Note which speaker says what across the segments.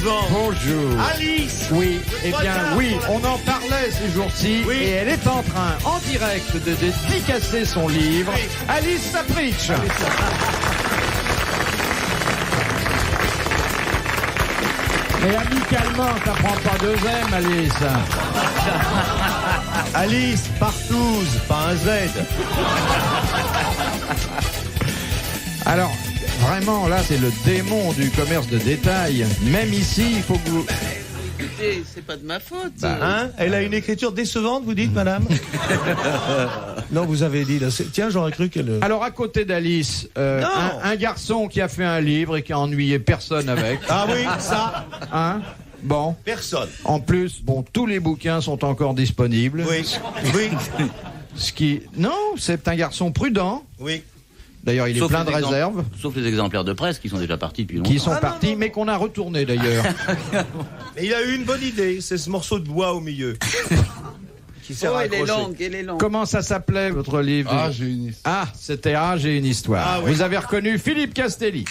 Speaker 1: 12 ans.
Speaker 2: Bonjour.
Speaker 1: Alice.
Speaker 2: Oui, eh
Speaker 1: Trois
Speaker 2: bien
Speaker 1: dames.
Speaker 2: oui, on en parlait ces jours-ci
Speaker 1: Oui.
Speaker 2: et elle est en train, en direct, de dédicacer son livre,
Speaker 1: Oui.
Speaker 2: Alice Sapritch. Mais amicalement, ça prend pas deux M, Alice.
Speaker 1: Alice, partouze, pas un Z.
Speaker 2: Alors, vraiment, là, c'est le démon du commerce de détail. Même ici, il faut que vous...
Speaker 3: Écoutez, c'est pas de ma faute.
Speaker 1: Hein? Elle a une écriture décevante, vous dites, madame? Non, vous avez dit, là. Tiens, j'aurais cru qu'elle...
Speaker 2: Alors, à côté d'Alice,
Speaker 1: Non.
Speaker 2: un garçon qui a fait un livre et qui a ennuyé personne avec.
Speaker 1: Ah oui, ça,
Speaker 2: Hein? Bon.
Speaker 1: personne.
Speaker 2: En plus, bon, tous les bouquins sont encore disponibles.
Speaker 1: Oui, oui,
Speaker 2: Ce qui... Non, c'est un garçon prudent.
Speaker 1: oui.
Speaker 2: D'ailleurs, il est
Speaker 4: Sauf
Speaker 2: plein de
Speaker 4: les exemples-
Speaker 2: réserves
Speaker 4: Sauf les exemplaires de presse qui sont déjà partis depuis longtemps.
Speaker 2: qui sont
Speaker 1: Ah, non,
Speaker 2: partis,
Speaker 1: non.
Speaker 2: mais qu'on a retournés d'ailleurs.
Speaker 1: Mais il a eu une bonne idée, c'est ce morceau de bois au milieu. Qui sert
Speaker 3: Oh,
Speaker 1: à
Speaker 3: elle est
Speaker 1: accrocher.
Speaker 3: longue, elle est longue.
Speaker 2: Comment ça s'appelait, votre livre?
Speaker 5: Ah, j'ai une histoire.
Speaker 2: Ah, c'était Ah, j'ai une histoire.
Speaker 1: Ah, oui.
Speaker 2: Vous avez reconnu Philippe Castelli.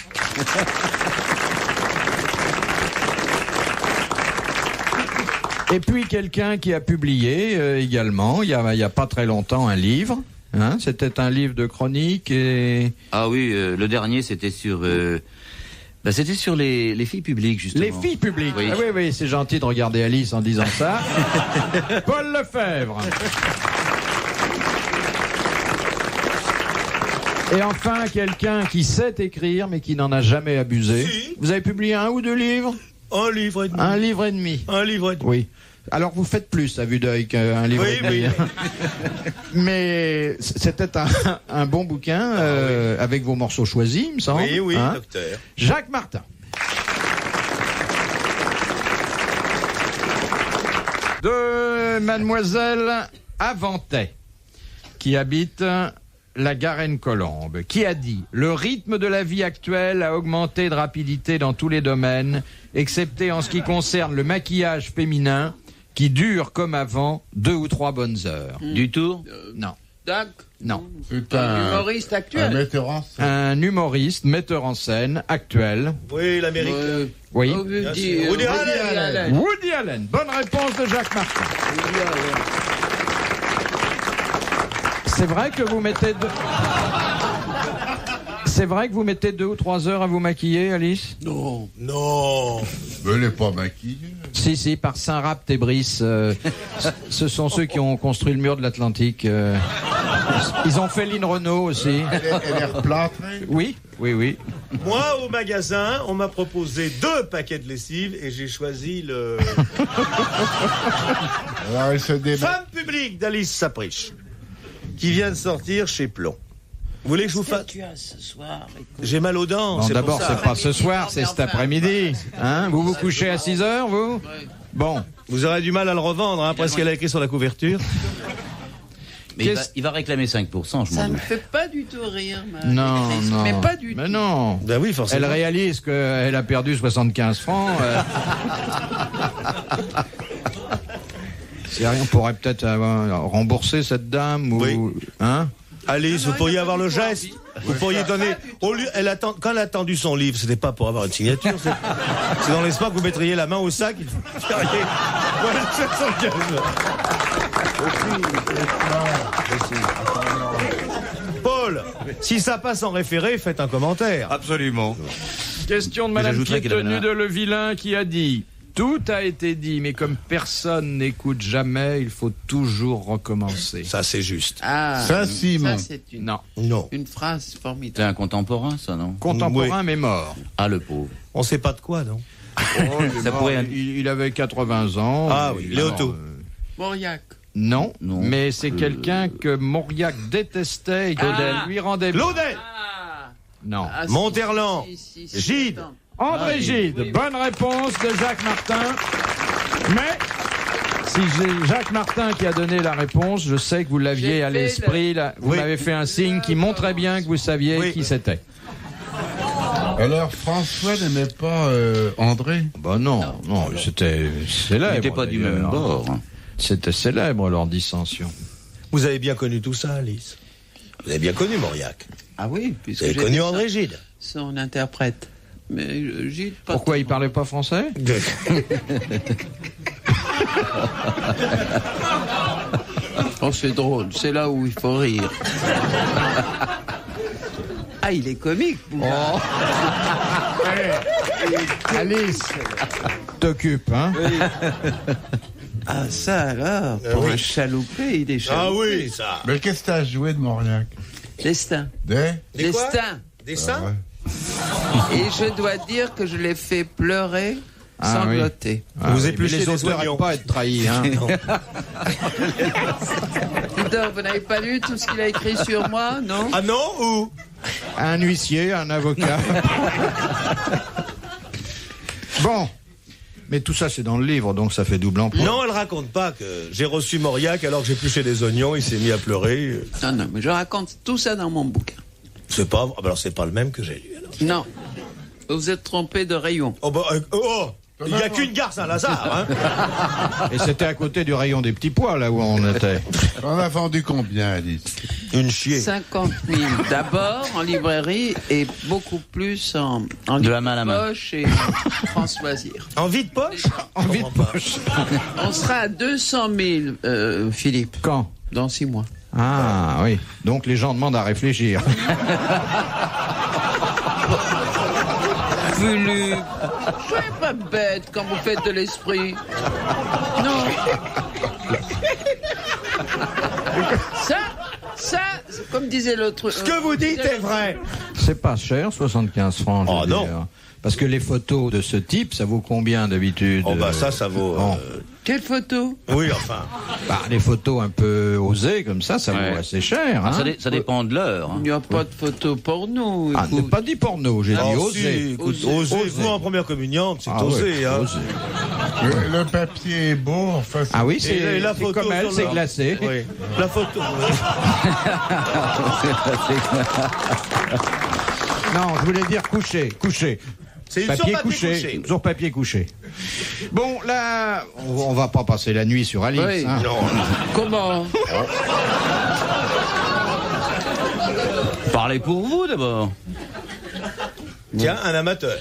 Speaker 2: Et puis quelqu'un qui a publié également, il y a pas très longtemps, un livre. Hein, c'était un livre de chronique et...
Speaker 4: Ah oui, le dernier c'était sur c'était sur les filles publiques justement.
Speaker 2: Les filles publiques.
Speaker 4: Oui.
Speaker 2: Ah oui, oui, c'est gentil de regarder Alice en disant ça. Paul Lefebvre. Et enfin, quelqu'un qui sait écrire, mais qui n'en a jamais abusé.
Speaker 1: Si.
Speaker 2: Vous avez publié un ou deux livres?
Speaker 1: Un livre et demi.
Speaker 2: Un livre et demi.
Speaker 1: Un livre et demi.
Speaker 2: Oui. Alors, vous faites plus à vue d'œil qu'un livre
Speaker 1: Oui,
Speaker 2: et demi.
Speaker 1: oui.
Speaker 2: Mais c'était un bon bouquin, avec vos morceaux choisis, il me semble.
Speaker 1: Oui, oui,
Speaker 2: Hein?
Speaker 1: docteur.
Speaker 2: Jacques Martin. De Mademoiselle Avantais, qui habite la Garenne-Colombe, qui a dit « Le rythme de la vie actuelle a augmenté de rapidité dans tous les domaines, excepté en ce qui concerne le maquillage féminin, qui dure comme avant 2 ou 3 bonnes heures.
Speaker 4: Du tour.
Speaker 2: Non,
Speaker 3: Doc,
Speaker 2: non.
Speaker 5: C'est
Speaker 3: un humoriste
Speaker 5: un
Speaker 3: actuel.
Speaker 5: metteur en scène.
Speaker 2: Un humoriste, metteur en scène, actuel.
Speaker 1: Oui, l'Amérique.
Speaker 2: Oui.
Speaker 1: Bien sûr. Woody Allen.
Speaker 2: Woody Allen. Bonne réponse de Jacques Martin. C'est vrai que vous mettez C'est vrai que vous mettez 2 ou 3 heures à vous maquiller, Alice?
Speaker 3: Non.
Speaker 1: Non.
Speaker 5: Mais elle n'est pas maquillée.
Speaker 2: Si, par Saint-Rapt et Brice. Ce sont ceux qui ont construit le mur de l'Atlantique. Ils ont fait Lynn Renault aussi.
Speaker 5: Elle est replâtrée.
Speaker 2: Oui.
Speaker 1: Moi, au magasin, on m'a proposé 2 paquets de lessive et j'ai choisi le
Speaker 5: Alors elle se débat.
Speaker 1: Femme publique d'Alice Sapritch, qui vient de sortir chez Plomb. Vous voulez que je vous fasse...
Speaker 3: Tu as ce soir. écoute.
Speaker 1: J'ai mal aux dents,
Speaker 2: Bon,
Speaker 1: c'est
Speaker 2: d'abord,
Speaker 1: pour ça.
Speaker 2: c'est pas ce soir, c'est cet après-midi. Hein, vous vous couchez à 6 heures, vous? Bon.
Speaker 1: Vous aurez du mal à le revendre, hein, après ce qu'elle a écrit sur la couverture.
Speaker 4: Mais il va réclamer 5%, je m'en
Speaker 3: Ça ne
Speaker 4: doute.
Speaker 3: fait pas du tout rire, ma
Speaker 2: Non,
Speaker 3: maîtrise.
Speaker 2: non.
Speaker 3: Mais pas du
Speaker 2: Mais
Speaker 3: tout.
Speaker 2: non.
Speaker 1: Ben oui,
Speaker 2: Elle
Speaker 1: forcément.
Speaker 2: réalise qu'elle a perdu 75 francs. C'est rien, on pourrait peut-être rembourser cette dame ou...
Speaker 1: Oui.
Speaker 2: Hein?
Speaker 1: Alice,
Speaker 3: Non,
Speaker 1: vous pourriez
Speaker 3: il a
Speaker 1: avoir
Speaker 3: pas
Speaker 1: le
Speaker 3: du
Speaker 1: geste.
Speaker 3: tout
Speaker 1: Vous pourriez donner... Au lieu, quand elle a tendu son livre, c'était pas pour avoir une signature. C'est dans l'espoir que vous mettriez la main au sac. Voilà, 75. Paul, si ça passe en référé, faites un commentaire.
Speaker 4: Absolument.
Speaker 2: Question de
Speaker 4: Mais
Speaker 2: Madame
Speaker 4: j'ajouterais qu'elle avait
Speaker 2: Piétenu de Levillain qui a dit « Tout a été dit, mais comme personne n'écoute jamais, il faut toujours recommencer.
Speaker 1: Ça, c'est juste.
Speaker 3: Ah,
Speaker 5: Saint-Simon.
Speaker 3: ça, c'est »
Speaker 2: Non.
Speaker 1: Non.
Speaker 3: une phrase
Speaker 4: C'est
Speaker 3: formidable.
Speaker 4: un contemporain, ça, non?
Speaker 2: Contemporain, mais mort.
Speaker 4: Ah, le pauvre.
Speaker 1: On sait pas de quoi, non?
Speaker 4: Ça pourrait...
Speaker 2: Il avait 80 ans.
Speaker 1: Ah oui, Léoto.
Speaker 3: Mauriac.
Speaker 2: Non,
Speaker 4: Non.
Speaker 2: mais c'est quelqu'un que Mauriac détestait et qui lui rendait...
Speaker 1: Laudet.
Speaker 3: Ah,
Speaker 2: Non.
Speaker 3: ah, si,
Speaker 1: Monterland.
Speaker 3: si,
Speaker 1: Gide.
Speaker 3: attends.
Speaker 2: André Gide,
Speaker 3: oui.
Speaker 2: bonne réponse de Jacques Martin. Mais si c'est Jacques Martin qui a donné la réponse, je sais que vous l'aviez
Speaker 3: J'ai
Speaker 2: à
Speaker 3: fait
Speaker 2: l'esprit. Là. Vous
Speaker 1: Oui.
Speaker 2: m'avez fait un signe qui montrait bien que vous saviez
Speaker 1: Oui.
Speaker 2: qui c'était.
Speaker 5: Alors François n'aimait pas André.
Speaker 2: Bah non, c'était célèbre.
Speaker 4: Il n'était pas du même
Speaker 2: d'ailleurs.
Speaker 4: bord. hein.
Speaker 2: C'était célèbre leur dissension.
Speaker 1: Vous avez bien connu tout ça, Alice. Vous avez bien connu Mauriac.
Speaker 3: Ah oui,
Speaker 1: Vous
Speaker 3: puisque
Speaker 1: avez
Speaker 3: j'ai
Speaker 1: connu
Speaker 3: fait
Speaker 1: André Gide.
Speaker 3: son interprète. mais Gilles, pas
Speaker 2: Pourquoi il
Speaker 3: trop.
Speaker 2: parlait pas français?
Speaker 3: Oh, c'est drôle, c'est là où il faut rire. Ah, il est comique, Bouvard.
Speaker 2: Alice, t'occupe, hein?
Speaker 3: Ah, ça alors, pour un chaloupé, il est
Speaker 1: Ah
Speaker 3: chaloupé.
Speaker 1: oui, ça.
Speaker 5: Mais qu'est-ce que t'as joué de Mauriac?
Speaker 3: Destin.
Speaker 5: Des
Speaker 1: Des quoi?
Speaker 3: Destin.
Speaker 1: Des seins?
Speaker 5: Ouais.
Speaker 3: Et je dois dire que je l'ai fait pleurer,
Speaker 2: Ah,
Speaker 3: sangloter.
Speaker 1: Vous
Speaker 2: oui,
Speaker 1: épluchez
Speaker 2: mais les
Speaker 1: des
Speaker 2: auteurs
Speaker 1: oignons.
Speaker 2: n'aiment pas être trahis, hein?
Speaker 3: Donc, vous n'avez pas lu tout ce qu'il a écrit sur moi, non?
Speaker 1: Ah non, ou?
Speaker 2: Un huissier, un avocat. Bon. Mais tout ça, c'est dans le livre, donc ça fait double emploi.
Speaker 1: Non, elle raconte pas que j'ai reçu Mauriac alors que j'épluchais des oignons, il s'est mis à pleurer.
Speaker 3: Non, non, mais je raconte tout ça dans mon bouquin.
Speaker 1: C'est pas... ah, bah alors c'est pas le même que j'ai lu alors.
Speaker 3: Non. Vous êtes trompé de rayon.
Speaker 1: Oh bah, il n'y a qu'une gare Saint-Lazare, hein.
Speaker 2: Et c'était à côté du rayon des petits pois, là où on était.
Speaker 5: On a vendu combien, Alice?
Speaker 1: Une chier.
Speaker 3: 50 000 d'abord en librairie et beaucoup plus en
Speaker 4: De la main à la main.
Speaker 3: poche et Françoisire.
Speaker 1: En vide poche?
Speaker 2: Envie de poche.
Speaker 3: On sera à 200 000, Philippe,
Speaker 2: Quand?
Speaker 3: dans 6 mois.
Speaker 2: Ah, oui. Donc les gens demandent à réfléchir.
Speaker 3: Philippe, soyez pas bête quand vous faites de l'esprit. Non. Ça, comme disait l'autre...
Speaker 1: Ce que vous dites est vrai.
Speaker 2: C'est pas cher, 75 francs. je
Speaker 1: Oh,
Speaker 2: veux
Speaker 1: non.
Speaker 2: dire. Parce que les photos de ce type, ça vaut combien d'habitude?
Speaker 1: Oh bah ça vaut...
Speaker 2: Bon.
Speaker 3: Quelle photo?
Speaker 1: Oui, enfin...
Speaker 2: Bah, les photos un peu osées comme ça
Speaker 4: Ouais.
Speaker 2: vaut assez cher. Hein?
Speaker 4: Ça dépend de l'heure. hein.
Speaker 3: Il n'y a pas de photo pour nous.
Speaker 2: Ah,
Speaker 3: écoute.
Speaker 2: pas dit porno, j'ai dit
Speaker 1: Oh,
Speaker 2: osé.
Speaker 1: si, écoute,
Speaker 3: Osé.
Speaker 1: osez, vous en première communion, c'est
Speaker 2: Ah,
Speaker 1: osé,
Speaker 2: ouais,
Speaker 1: hein.
Speaker 2: osé.
Speaker 5: Le papier est beau, enfin.
Speaker 2: Ah oui,
Speaker 1: Et
Speaker 2: c'est
Speaker 1: la
Speaker 2: c'est
Speaker 1: photo
Speaker 2: comme elle,
Speaker 1: sur
Speaker 2: c'est
Speaker 1: le-
Speaker 2: glacé.
Speaker 1: Oui. La photo.
Speaker 2: Non, je voulais dire couché, couché.
Speaker 1: C'est
Speaker 2: Papier
Speaker 1: sur
Speaker 2: couché, sur papier couché. Bon, là, on va pas passer la nuit sur Alice.
Speaker 3: Oui.
Speaker 2: Hein.
Speaker 1: Non.
Speaker 3: Comment?
Speaker 4: Parlez pour vous d'abord.
Speaker 1: Tiens, un amateur.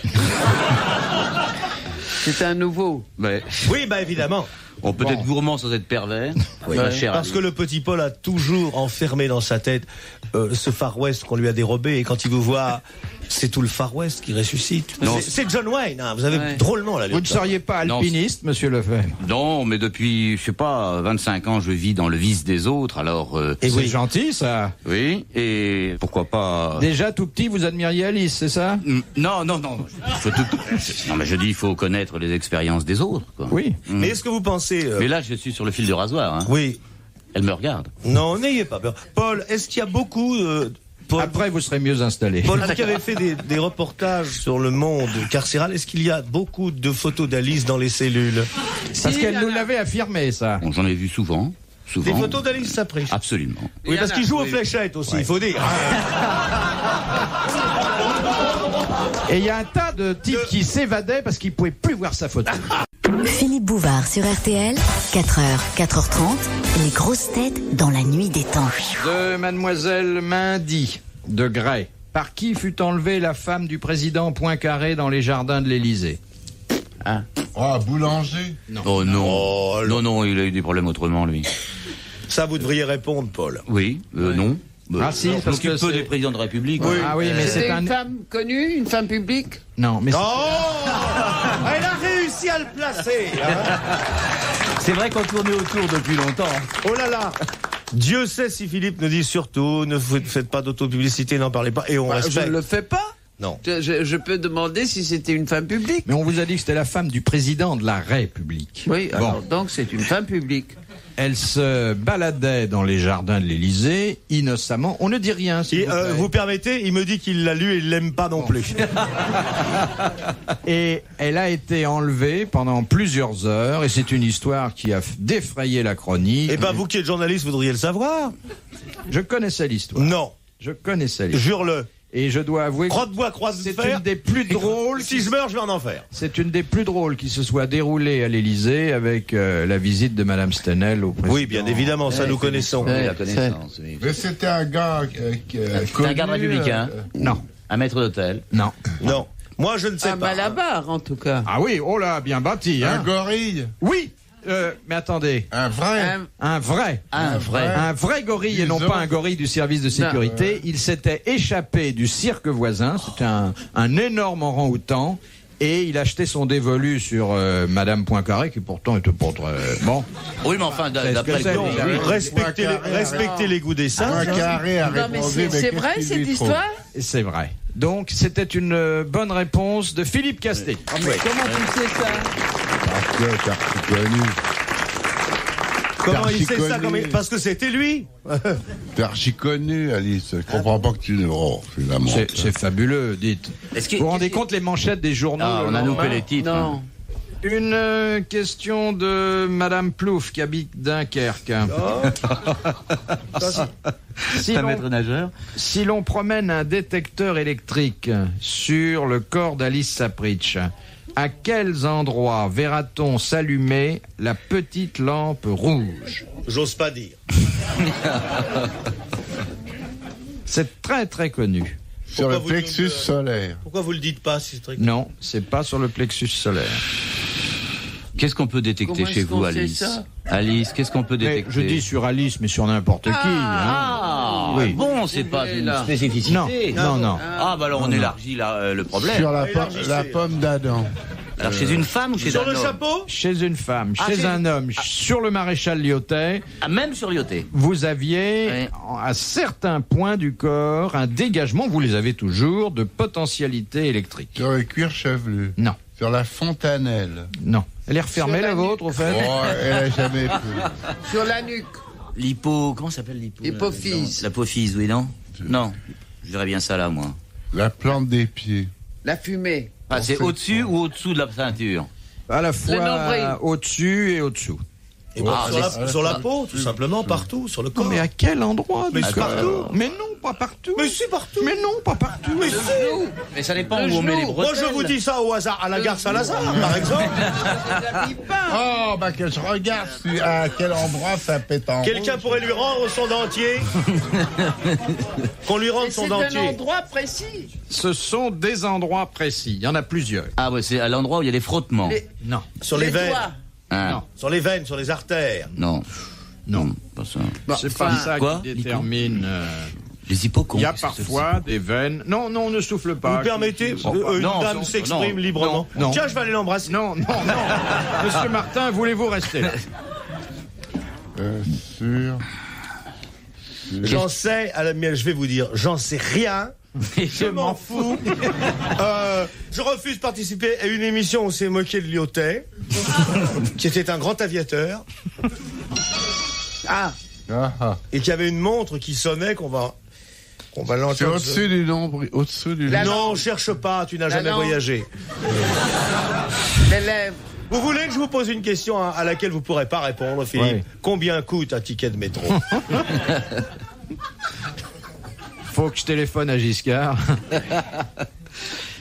Speaker 3: C'est un nouveau.
Speaker 4: Mais
Speaker 1: Oui, bah évidemment.
Speaker 4: on peut être gourmand sans être pervers. Ma chère
Speaker 1: Parce
Speaker 4: amie.
Speaker 1: que le petit Paul a toujours enfermé dans sa tête ce Far West qu'on lui a dérobé. Et quand il vous voit, c'est tout le Far West qui ressuscite.
Speaker 4: Non.
Speaker 1: C'est John Wayne, hein. Vous avez
Speaker 3: Ouais.
Speaker 1: drôlement la
Speaker 2: Vous ne seriez pas
Speaker 4: Non,
Speaker 2: alpiniste, monsieur Lefebvre?
Speaker 4: Non, mais depuis, je sais pas, 25 ans, je vis dans le vice des autres, alors...
Speaker 1: Et
Speaker 2: C'est
Speaker 1: oui.
Speaker 2: gentil, ça.
Speaker 4: oui, et pourquoi pas...
Speaker 2: Déjà, tout petit, vous admiriez Alice, c'est ça?
Speaker 4: Non, non, non. Non, mais je dis, il faut connaître les expériences des autres, quoi.
Speaker 2: Oui.
Speaker 1: Mais est-ce que vous pensez...
Speaker 4: Mais là, je suis sur le fil du rasoir, hein.
Speaker 1: Oui.
Speaker 4: Elle me regarde.
Speaker 1: Non, n'ayez pas peur. Paul, est-ce qu'il y a beaucoup... Paul,
Speaker 2: Après, vous serez mieux installé.
Speaker 1: Paul, vous qui avez fait des reportages sur le monde carcéral, est-ce qu'il y a beaucoup de photos d'Alice dans les cellules?
Speaker 2: Parce
Speaker 3: Si,
Speaker 2: qu'elle
Speaker 3: il y
Speaker 2: nous
Speaker 3: en a.
Speaker 2: l'avait affirmé, ça.
Speaker 4: Bon, j'en ai vu souvent.
Speaker 1: Des photos d'Alice Sapri.
Speaker 4: Absolument.
Speaker 1: Oui, parce
Speaker 3: Il y en a,
Speaker 1: qu'il joue aux
Speaker 3: oui.
Speaker 1: fléchettes aussi, il faut dire.
Speaker 2: Et il y a un tas de types qui s'évadaient parce qu'ils ne pouvaient plus voir sa photo.
Speaker 6: Philippe Bouvard sur RTL, 4h, 4h30, les grosses têtes dans la nuit des temps.
Speaker 2: De Mademoiselle Mindy de Grès. Par qui fut enlevée la femme du président Poincaré dans les jardins de l'Élysée?
Speaker 5: Ah, boulanger.
Speaker 4: Oh non.
Speaker 1: Oh,
Speaker 4: non, non, il a eu des problèmes autrement, lui.
Speaker 1: Ça, vous devriez répondre, Paul.
Speaker 4: Oui, non.
Speaker 2: Ah, si,
Speaker 4: on
Speaker 2: parce que
Speaker 4: s'occupe peu
Speaker 2: c'est-
Speaker 4: des présidents de République.
Speaker 2: Ah oui, mais
Speaker 3: C'était
Speaker 2: c'est un...
Speaker 3: une femme connue, une femme publique?
Speaker 2: Non, mais
Speaker 1: Oh Elle a réussi à le placer, hein.
Speaker 4: C'est vrai qu'on tournait autour depuis longtemps.
Speaker 1: Oh là là. Dieu sait si Philippe nous dit surtout, ne faites pas d'autopublicité, n'en parlez pas, et on
Speaker 3: Je
Speaker 1: respecte.
Speaker 3: ne le fais pas.
Speaker 1: Non.
Speaker 3: Je peux demander si c'était une femme publique.
Speaker 2: Mais on vous a dit que c'était la femme du président de la République.
Speaker 3: Oui,
Speaker 2: Bon.
Speaker 3: alors donc c'est une femme publique.
Speaker 2: Elle se baladait dans les jardins de l'Élysée, innocemment. On ne dit rien, s'il
Speaker 1: Et,
Speaker 2: vous plaît.
Speaker 1: vous permettez, il me dit qu'il l'a lu et il l'aime pas non plus.
Speaker 2: Et elle a été enlevée pendant plusieurs heures, et c'est une histoire qui a défrayé la chronique.
Speaker 1: Et ben vous qui êtes journaliste, vous devriez le savoir.
Speaker 2: Je connaissais l'histoire.
Speaker 1: Non.
Speaker 2: Je connaissais l'histoire.
Speaker 1: Jure-le.
Speaker 2: Et je dois avouer que
Speaker 1: Croix de bois, croix de
Speaker 2: c'est
Speaker 1: fer.
Speaker 2: une des plus drôles.
Speaker 1: Si je meurs, je vais en enfer.
Speaker 2: C'est une des plus drôles qui se soit déroulée à l'Élysée avec la visite de Madame Stenel au président.
Speaker 1: Oui, bien évidemment, ça nous connaissons.
Speaker 3: Ouais.
Speaker 4: La connaissance, oui.
Speaker 5: Mais c'était un gars
Speaker 4: un garde républicain.
Speaker 2: Non,
Speaker 4: Un maître d'hôtel.
Speaker 2: non.
Speaker 1: Non. Moi, je ne sais
Speaker 3: Un
Speaker 1: pas.
Speaker 3: malabar, en tout cas.
Speaker 2: Ah oui, oh là, bien bâti.
Speaker 5: Un
Speaker 2: Hein.
Speaker 5: gorille.
Speaker 2: Oui, mais attendez.
Speaker 5: Un vrai.
Speaker 2: Un vrai.
Speaker 4: Un vrai.
Speaker 2: Un vrai gorille et non
Speaker 5: Bison.
Speaker 2: pas un gorille du service de sécurité. Il s'était échappé du cirque voisin. C'était un énorme orang-outan. Et il achetait son dévolu sur Madame Poincaré, qui pourtant était pas très... Bon.
Speaker 4: Oui, mais enfin,
Speaker 2: Est-ce
Speaker 4: d'après
Speaker 2: que c'est-
Speaker 4: le
Speaker 1: Non,
Speaker 2: Oui.
Speaker 1: respectez les goûts des singes.
Speaker 5: Un
Speaker 1: hein.
Speaker 5: carré a
Speaker 3: Non, mais
Speaker 5: répondu.
Speaker 3: c'est
Speaker 5: qu'est-ce
Speaker 3: vrai,
Speaker 5: qu'il
Speaker 3: cette
Speaker 5: lui trouve
Speaker 3: histoire?
Speaker 2: C'est vrai. Donc, c'était une bonne réponse de Philippe Castet.
Speaker 3: Mais comment tu sais ça?
Speaker 5: Parce que t'as reconnu.
Speaker 1: Comment il sait
Speaker 5: archi
Speaker 1: ça
Speaker 5: connu.
Speaker 1: Parce que c'était lui.
Speaker 5: T'es archi connu, Alice. Je comprends pas que tu... Oh, c'est la montre.
Speaker 2: C'est fabuleux, dites.
Speaker 4: Est-ce que-
Speaker 2: Vous vous rendez compte les manchettes des journaux
Speaker 4: Ah,
Speaker 2: le
Speaker 4: on a
Speaker 2: lendemain
Speaker 4: loupé les titres. hein.
Speaker 3: Non.
Speaker 2: Une question de Madame Plouf qui habite Dunkerque. Si
Speaker 4: Un
Speaker 2: l'on-
Speaker 4: maître nageur.
Speaker 2: Si l'on promène un détecteur électrique sur le corps d'Alice Sapritch, à quels endroits verra-t-on s'allumer la petite lampe rouge?
Speaker 1: J'ose pas dire.
Speaker 2: C'est très très connu.
Speaker 5: Sur le
Speaker 1: Pourquoi vous
Speaker 5: plexus
Speaker 1: dites,
Speaker 5: solaire.
Speaker 1: Pourquoi vous le dites pas si c'est très...
Speaker 2: Non, c'est pas sur le plexus solaire.
Speaker 4: Qu'est-ce qu'on peut détecter
Speaker 3: Comment
Speaker 4: chez
Speaker 3: est-ce
Speaker 4: vous,
Speaker 3: qu'on sait
Speaker 4: Alice?
Speaker 3: ça
Speaker 4: Alice, qu'est-ce qu'on peut
Speaker 2: Mais
Speaker 4: détecter?
Speaker 2: je dis sur Alice, mais sur n'importe qui. hein.
Speaker 4: Ah,
Speaker 2: Oui.
Speaker 4: bon, c'est pas une
Speaker 3: là.
Speaker 4: spécificité.
Speaker 2: Non.
Speaker 4: Ah, bah alors on élargit le problème.
Speaker 5: Sur la
Speaker 1: Élargissez.
Speaker 5: pomme d'Adam.
Speaker 4: Alors chez une femme ou chez
Speaker 1: Sur
Speaker 4: un
Speaker 1: le
Speaker 4: homme?
Speaker 1: chapeau
Speaker 2: Chez une femme,
Speaker 4: Ah,
Speaker 2: chez
Speaker 4: chez-
Speaker 2: un homme, sur le maréchal Lyotet,
Speaker 4: Ah, même sur Lyotet.
Speaker 2: vous aviez,
Speaker 4: Ouais.
Speaker 2: à certains points du corps, un dégagement, vous les avez toujours, de potentialité électrique.
Speaker 5: Sur le cuir chevelu.
Speaker 2: Non,
Speaker 5: Sur la fontanelle.
Speaker 2: non. Elle est refermée,
Speaker 3: Sur la
Speaker 2: la vôtre, au fait?
Speaker 5: Oh, elle a jamais pu.
Speaker 3: Sur la nuque.
Speaker 4: Comment ça s'appelle l'hypo?
Speaker 3: L'hypophyse.
Speaker 4: L'apophyse, oui, non? Non. Je dirais bien ça là, moi.
Speaker 5: La plante des pieds.
Speaker 3: La fumée.
Speaker 4: Ah, c'est au-dessus ou au-dessous de la ceinture?
Speaker 2: À la
Speaker 3: Le
Speaker 2: fois
Speaker 3: nombril.
Speaker 2: au-dessus et au-dessous.
Speaker 1: Et bon,
Speaker 4: Ah,
Speaker 1: sur la peau, tout simplement, partout, sur le corps.
Speaker 2: Mais à quel endroit
Speaker 1: Mais
Speaker 2: du
Speaker 1: c'est
Speaker 2: corps?
Speaker 1: partout.
Speaker 2: Mais non, pas partout.
Speaker 1: Mais si, partout.
Speaker 2: Mais non, pas partout.
Speaker 1: Mais si.
Speaker 4: Mais ça dépend
Speaker 3: Le
Speaker 4: où on met les
Speaker 3: genou.
Speaker 4: bretelles.
Speaker 1: Moi, je vous dis ça au hasard, à la gare Saint-Lazare, par exemple.
Speaker 5: Oh, bah que je regarde à quel endroit ça pète en
Speaker 1: Quelqu'un
Speaker 5: rouge.
Speaker 1: pourrait lui rendre son dentier. Qu'on lui rende
Speaker 3: Mais
Speaker 1: son
Speaker 3: c'est un
Speaker 1: dentier.
Speaker 3: endroit précis.
Speaker 2: Ce sont des endroits précis. Il y en a plusieurs.
Speaker 4: Ah ouais, c'est à l'endroit où il y a des frottements.
Speaker 2: Non,
Speaker 1: Sur les veines.
Speaker 3: doigts.
Speaker 4: Ah,
Speaker 2: Non.
Speaker 1: Sur les veines, sur les artères.
Speaker 4: non.
Speaker 2: non.
Speaker 4: Pas ça.
Speaker 2: C'est pas ça
Speaker 4: Quoi,
Speaker 2: qui détermine.
Speaker 4: Les hippocons.
Speaker 2: Il y a
Speaker 4: qu'est-ce que c'est,
Speaker 2: parfois des veines. Non, non, ne souffle pas.
Speaker 1: Vous permettez une
Speaker 4: non,
Speaker 1: dame
Speaker 4: non,
Speaker 1: s'exprime
Speaker 4: non,
Speaker 1: librement.
Speaker 2: non.
Speaker 1: Tiens, je vais aller l'embrasser.
Speaker 2: Non, non, non. Monsieur Martin, voulez-vous rester là?
Speaker 5: Sur...
Speaker 1: J'en sais, mais je vais vous dire, j'en sais rien. Je m'en fous. Je refuse de participer à une émission où on s'est moqué de Lyotet, qui était un grand aviateur,
Speaker 3: Ah,
Speaker 5: Ah, ah.
Speaker 1: et qui avait une montre qui sonnait qu'on va
Speaker 5: C'est
Speaker 1: l'entendre.
Speaker 5: au-dessus du nombre. Au-dessus du
Speaker 3: La-
Speaker 1: Non, cherche pas, tu n'as
Speaker 3: La
Speaker 1: jamais
Speaker 3: lampe.
Speaker 1: voyagé.
Speaker 3: les lèvres.
Speaker 1: Vous voulez que je vous pose une question à laquelle vous pourrez pas répondre, Philippe?
Speaker 2: Ouais.
Speaker 1: Combien coûte un ticket de métro?
Speaker 2: Faut que je téléphone à Giscard.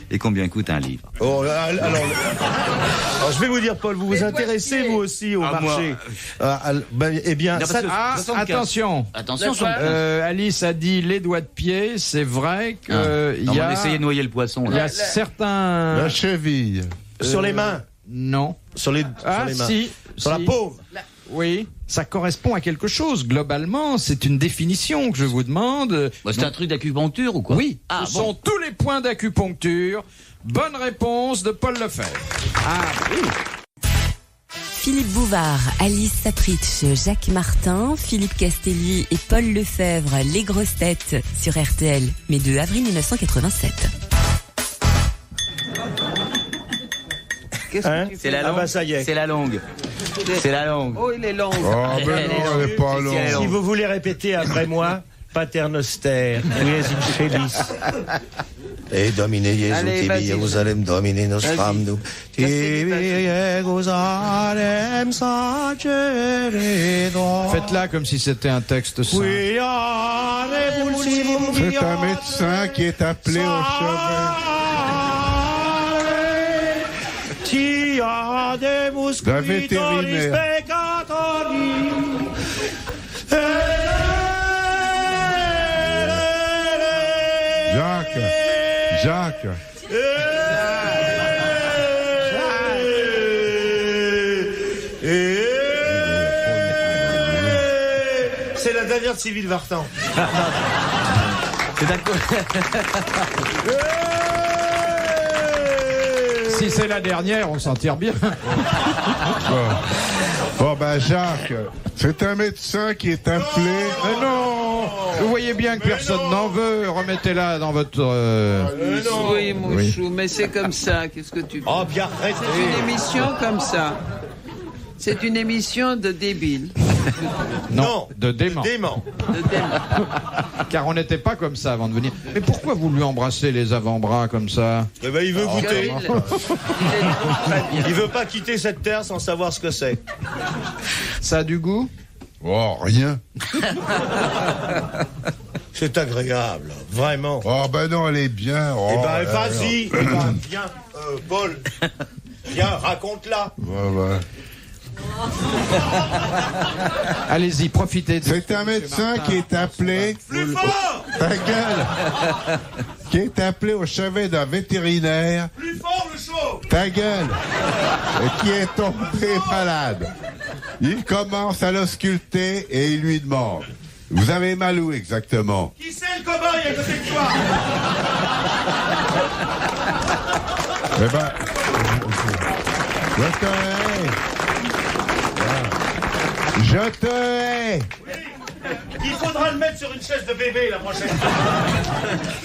Speaker 4: Et combien coûte un livre?
Speaker 1: Oh, alors, je vais vous dire, Paul, vous vous
Speaker 3: Les
Speaker 1: intéressez
Speaker 3: boîtiers.
Speaker 1: vous aussi au
Speaker 4: Ah,
Speaker 1: marché. Eh bien,
Speaker 4: Non,
Speaker 1: ça,
Speaker 4: parce que-
Speaker 2: Ah,
Speaker 4: 75.
Speaker 2: attention.
Speaker 4: Attention,
Speaker 3: D'accord.
Speaker 2: Alice a dit les doigts de pied. C'est vrai qu'il
Speaker 4: on
Speaker 2: y
Speaker 4: va
Speaker 2: a,
Speaker 4: essayer de noyer le poisson.
Speaker 2: il y
Speaker 4: Là.
Speaker 2: a certains.
Speaker 5: La cheville.
Speaker 1: sur les mains,
Speaker 2: Non.
Speaker 1: sur les
Speaker 2: Ah,
Speaker 1: mains,
Speaker 2: si.
Speaker 1: sur
Speaker 2: si.
Speaker 1: la paume.
Speaker 2: Oui. Ça correspond à quelque chose. Globalement, c'est une définition que je vous demande.
Speaker 4: Bah, c'est un truc d'acupuncture ou quoi?
Speaker 2: Oui,
Speaker 4: Ah,
Speaker 2: ce
Speaker 4: bon.
Speaker 2: sont tous les points d'acupuncture. Bonne réponse de Paul Lefebvre. Ah oui.
Speaker 6: Philippe Bouvard, Alice Sapritch, Jacques Martin, Philippe Castelli et Paul Lefebvre, les grosses têtes sur RTL, mais de avril 1987.
Speaker 3: Qu'est-ce
Speaker 1: Hein
Speaker 3: que tu
Speaker 4: C'est
Speaker 3: fais?
Speaker 4: la
Speaker 1: Ah
Speaker 4: longue.
Speaker 1: bah, ça y est.
Speaker 4: C'est la longue. C'est la longue.
Speaker 3: Oh, il est long.
Speaker 5: Oh, ben
Speaker 4: Elle est
Speaker 5: non, elle est pas
Speaker 4: longue.
Speaker 1: Si
Speaker 5: longue.
Speaker 1: vous voulez répéter après moi, Paternoster, Quies Infelis. Et dominer Jésus,
Speaker 3: Allez, vas-y.
Speaker 1: Jérusalem, dominer nos
Speaker 3: Vas-y.
Speaker 1: femmes, nous.
Speaker 3: Vas-y, vas-y.
Speaker 1: Jérusalem, sacerdo.
Speaker 2: Faites-la comme si c'était un texte saint.
Speaker 1: Oui,
Speaker 5: C'est un médecin qui est appelé au chevet.
Speaker 1: D'un
Speaker 5: vétérinaire. Jacques,
Speaker 1: C'est la dernière de Sylvie Vartan.
Speaker 4: C'est d'accord.
Speaker 2: Si c'est la dernière, on s'en tire bien.
Speaker 5: Bon, ben Jacques, c'est un médecin qui est appelé...
Speaker 2: Mais non, vous voyez bien que personne n'en veut. Remettez-la dans votre...
Speaker 3: Oui, mon chou, mais c'est comme ça. Qu'est-ce que tu veux?
Speaker 1: Oh, bien arrêtez.
Speaker 3: C'est une émission comme ça. C'est une émission de débiles.
Speaker 2: Non, de dément.
Speaker 1: Dément.
Speaker 3: De débiles.
Speaker 2: Car on n'était pas comme ça avant de venir. Mais pourquoi vous lui embrassez les avant-bras comme ça?
Speaker 1: Eh ben, il veut goûter.
Speaker 3: Il est trop très bien.
Speaker 1: Il veut pas quitter cette terre sans savoir ce que c'est.
Speaker 2: Ça a du goût?
Speaker 5: Oh, rien.
Speaker 1: C'est agréable, vraiment.
Speaker 5: Oh, ben non, elle est bien. Oh,
Speaker 1: Eh ben, vas-y. Eh ben, viens, Paul. Viens, raconte-la.
Speaker 5: Ouais.
Speaker 2: Allez-y, profitez de...
Speaker 5: C'est un médecin qui est appelé...
Speaker 1: Plus fort.
Speaker 5: Ta gueule. Qui est appelé au chevet d'un vétérinaire.
Speaker 1: Plus fort le show.
Speaker 5: Ta gueule. Et qui est tombé malade. Il commence à l'ausculter et il lui demande: vous avez mal où exactement?
Speaker 1: Qui c'est le cobaye à côté de toi?
Speaker 5: Eh ben... Je te hais. Je te hais.
Speaker 1: Il faudra le mettre sur une chaise de bébé la prochaine fois.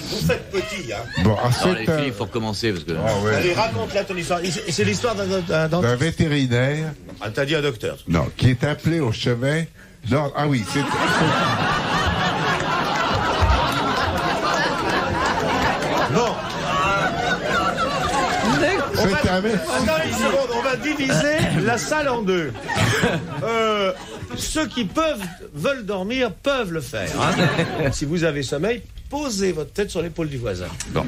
Speaker 1: Vous faites petit, hein.
Speaker 5: Bon,
Speaker 4: Non,
Speaker 5: c'est
Speaker 4: les filles, il faut recommencer parce que.
Speaker 5: Ah ouais.
Speaker 1: Allez, raconte-la ton histoire. C'est l'histoire d'un
Speaker 5: D'un vétérinaire,
Speaker 1: Ah, t'as dit un docteur.
Speaker 5: non, qui est appelé au chevet. Non, ah oui, c'est...
Speaker 1: Bon.
Speaker 5: C'est un médecin.
Speaker 1: Attends une seconde, on va diviser la salle en deux. Ceux qui veulent dormir peuvent le faire. Hein. Si vous avez sommeil, posez votre tête sur l'épaule du voisin.
Speaker 4: Bon.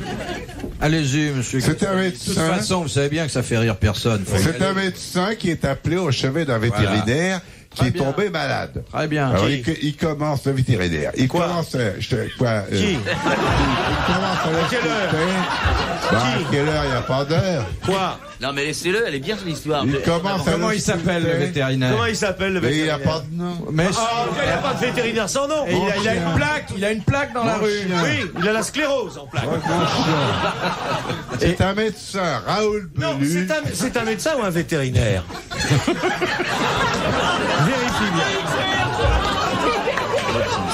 Speaker 2: Allez-y, monsieur.
Speaker 5: C'est un
Speaker 2: De toute
Speaker 5: médecin.
Speaker 2: façon, vous savez bien que ça fait rire personne. Faut y
Speaker 5: C'est
Speaker 2: aller.
Speaker 5: un médecin qui est appelé au chevet d'un vétérinaire qui est
Speaker 2: bien.
Speaker 5: tombé malade.
Speaker 2: Très bien.
Speaker 5: Alors,
Speaker 1: Qui
Speaker 5: il commence, le vétérinaire. Il
Speaker 1: Quoi
Speaker 5: commence à...
Speaker 1: Qui
Speaker 5: Il commence à
Speaker 1: quelle heure
Speaker 5: l'ausculter. Bah, à quelle heure? Il n'y a pas d'heure.
Speaker 1: Quoi?
Speaker 4: Non, mais laissez-le, elle est bien l'histoire.
Speaker 5: Il commence à
Speaker 2: Comment il s'appelle, le
Speaker 5: l'ausculter.
Speaker 2: vétérinaire?
Speaker 1: Comment il s'appelle le
Speaker 5: Mais il
Speaker 1: vétérinaire?
Speaker 5: n'a pas de nom.
Speaker 2: Mais
Speaker 1: Ah, il n'y a pas de vétérinaire sans nom.
Speaker 2: Et il a une plaque, dans la rue.
Speaker 1: Oui, il a la sclérose en plaque.
Speaker 5: C'est un médecin, Raoul
Speaker 1: Non,
Speaker 5: Belu.
Speaker 1: c'est un médecin ou un vétérinaire? Vérifie bien.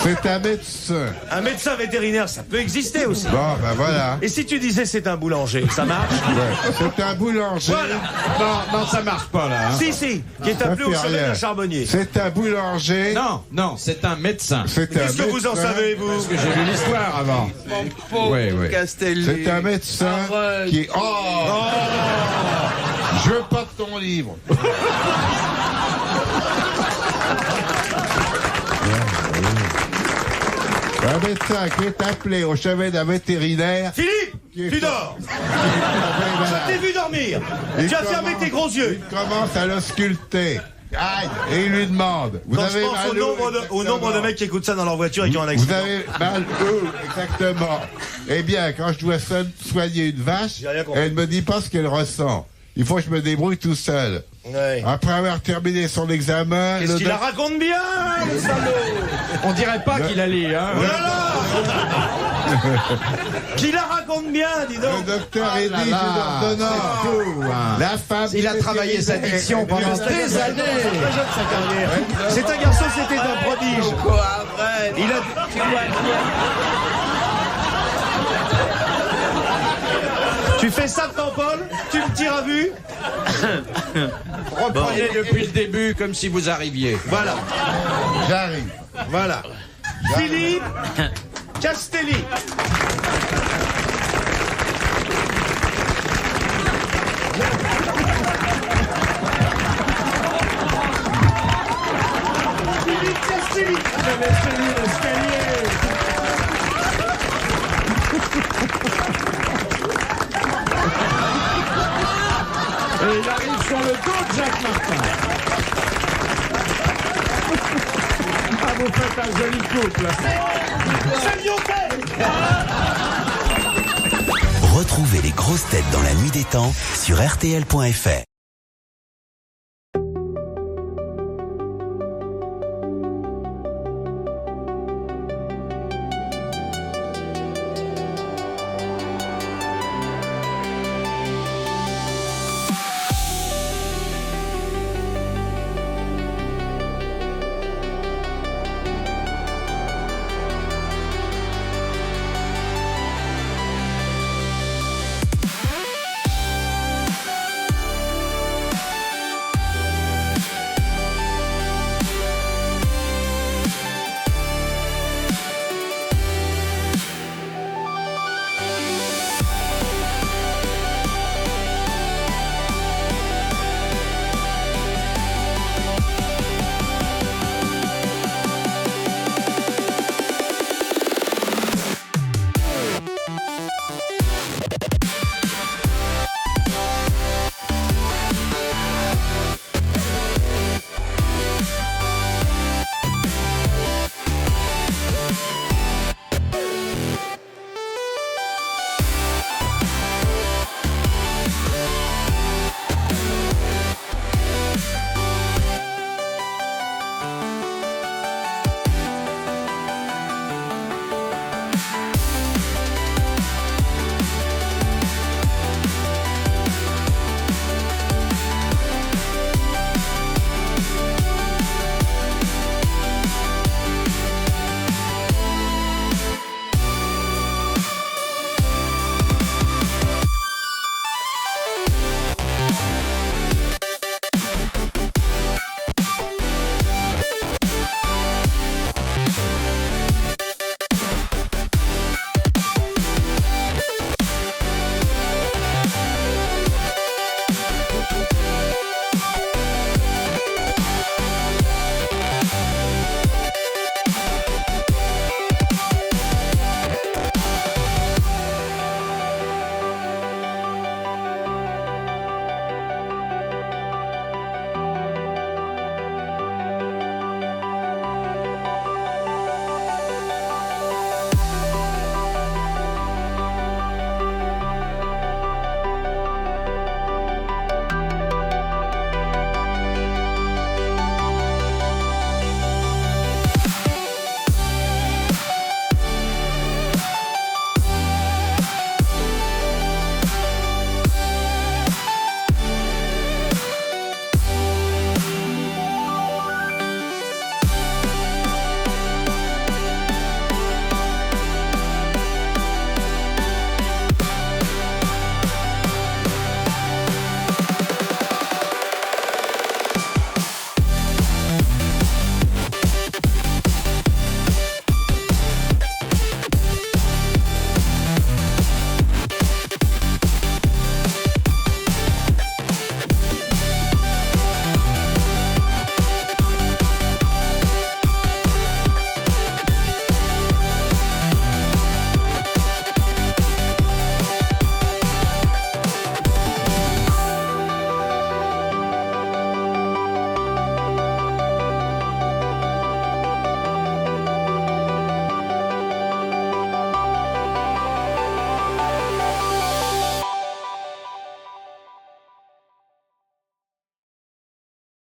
Speaker 5: C'est un médecin.
Speaker 1: Un médecin vétérinaire, ça peut exister aussi.
Speaker 5: Bon, ben voilà.
Speaker 1: Et si tu disais c'est un boulanger, ça marche?
Speaker 5: Ouais. C'est un boulanger.
Speaker 1: Voilà.
Speaker 2: Non, ça marche pas là. Hein.
Speaker 1: Si, qui est
Speaker 5: Ça
Speaker 1: appelé au
Speaker 5: fait
Speaker 1: chevet
Speaker 5: rien.
Speaker 1: d'un charbonnier.
Speaker 5: C'est un boulanger.
Speaker 2: Non, c'est un médecin.
Speaker 5: C'est un
Speaker 1: Qu'est-ce que vous en
Speaker 5: médecin.
Speaker 1: savez, vous?
Speaker 2: Parce que j'ai lu l'histoire avant.
Speaker 3: Mon pauvre
Speaker 2: Oui.
Speaker 3: Castelli.
Speaker 5: C'est un médecin
Speaker 3: Arrête.
Speaker 5: qui... Oh, je veux pas de ton livre. Un médecin qui est appelé au chevet d'un vétérinaire.
Speaker 1: Philippe, tu dors. Je t'ai vu dormir.
Speaker 5: Il
Speaker 1: Tu as fermé
Speaker 5: commence-
Speaker 1: tes gros yeux.
Speaker 5: Il commence à l'ausculter. Aïe. Et il lui demande: vous
Speaker 1: Quand je
Speaker 5: avez
Speaker 1: pense
Speaker 5: mal
Speaker 1: au nombre,
Speaker 5: où,
Speaker 1: au nombre de mecs qui écoutent ça dans leur voiture et qui ont un
Speaker 5: Vous
Speaker 1: accident.
Speaker 5: avez mal où exactement? Eh bien, quand je dois soigner une vache,
Speaker 1: J'ai rien compris.
Speaker 5: elle me dit pas ce qu'elle ressent. Il faut que je me débrouille tout seul.
Speaker 1: Ouais.
Speaker 5: Après avoir terminé son examen,
Speaker 1: Qu'est-ce
Speaker 5: le
Speaker 1: qu'il la raconte bien, le salaud?
Speaker 2: On dirait pas qu'il allait, hein.
Speaker 1: Voilà. Qui la raconte bien, dis
Speaker 5: le
Speaker 1: donc.
Speaker 5: docteur est dit,
Speaker 2: là,
Speaker 5: une ordonnance.
Speaker 2: c'est fou, hein.
Speaker 5: La femme...
Speaker 2: Il a travaillé sa diction pendant des années.
Speaker 1: Très jeune sa carrière. C'est un garçon, c'était un prodige.
Speaker 3: Quoi, arrête.
Speaker 1: Il a...
Speaker 3: Tu vois bien.
Speaker 1: Tu fais ça de ton Paul? Tu me tires à vue?
Speaker 2: Reprenez depuis le début comme si vous arriviez.
Speaker 1: Voilà,
Speaker 5: J'arrive.
Speaker 1: voilà. Philippe Castelli. Philippe Castelli. J'avais celui l'escalier.
Speaker 2: Et il arrive sur le dos de Jacques Martin. Ah, vous faites un joli couple.
Speaker 1: C'est Lyotet.
Speaker 7: Retrouvez les grosses têtes dans la nuit des temps sur RTL.fr.